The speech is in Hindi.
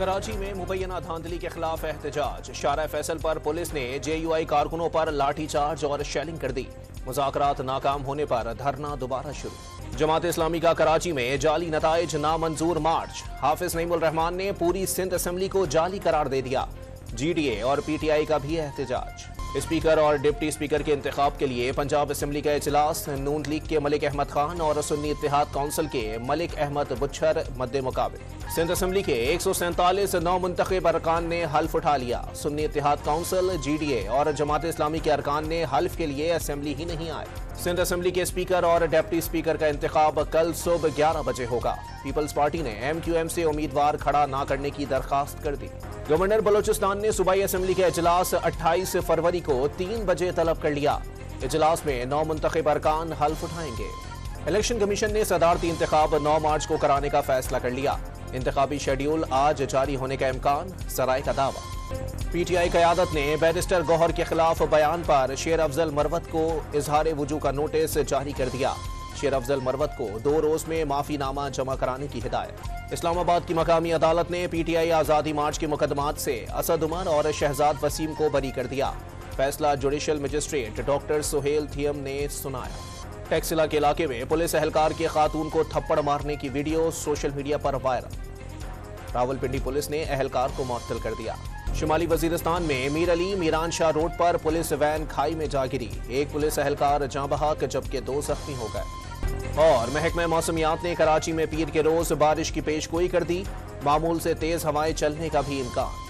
कराची में मुबैना धांधली के खिलाफ एहतजाज। शारा फैसल पर पुलिस ने JUI कारकुनों पर लाठीचार्ज और शेलिंग कर दी। मुज़ाकरात नाकाम होने पर धरना दोबारा शुरू। जमात इस्लामी का कराची में जाली नताइज नामंजूर मार्च। हाफिज नईमुल रहमान ने पूरी सिंध असेंबली को जाली करार दे दिया। GDA और PTI का भी एहतजाज। स्पीकर और डिप्टी स्पीकर के इंतखाब के लिए पंजाब असेंबली का इजलास। नून लीग के मलिक अहमद खान और सुन्नी इत्तेहाद काउंसिल के मलिक अहमद बुच्छर मद्दे मुकाबिल। सिंध असेंबली के 147 नौ मुंतखब अरकान ने हल्फ उठा लिया। सुन्नी इत्तेहाद काउंसिल, GDA और जमात इस्लामी के अरकान ने हल्फ के लिए असेंबली ही नहीं आए। सिंध असेंबली के स्पीकर और डिप्टी स्पीकर का इंतखाब कल सुबह 11 बजे होगा। पीपल्स पार्टी ने MQM से उम्मीदवार खड़ा न करने की दरखास्त कर दी। गवर्नर बलोचिस्तान ने सूबाई असेंबली का इजलास 28 फरवरी को 3 बजे तलब कर लिया। इजलास में 9 मुंतखब अरकान हल्फ उठाएंगे। इलेक्शन कमीशन ने सदारती इंतखाब 9 मार्च को कराने का फैसला कर लिया। इंतखाबी शेड्यूल आज जारी होने का इम्कान, सराय का दावा। PTI क़यादत ने बैरिस्टर गौहर के खिलाफ बयान पर शेर अफजल मरवत को इजहार वजू का नोटिस जारी कर दिया। शेर अफजल मरवत को 2 रोज में माफीनामा जमा कराने की हिदायत। इस्लामाबाद की मकामी अदालत ने PTI आज़ादी मार्च के मुकदमात से असद उमर और शहजाद वसीम को बरी कर दिया। फैसला judicial magistrate doctor Suhail Thiyam ने सुनाया। टैक्सिला के इलाके में पुलिस एहलकार के खातून को थप्पड़ मारने की वीडियो सोशल मीडिया पर वायरल। रावलपिंडी पुलिस ने एहलकार को मुअत्तल कर दिया। शुमाली वजीरिस्तान में मीर अली मीरान शाह रोड पर पुलिस वैन खाई में जा गिरी। एक पुलिस एहलकार जाँ बहक जबकि 2 जख्मी हो गए। और महकमा मौसमियात ने कराची में पीर के रोज बारिश की पेशगोई कर दी। मामूल से तेज हवाएं चलने का भी इम्कान।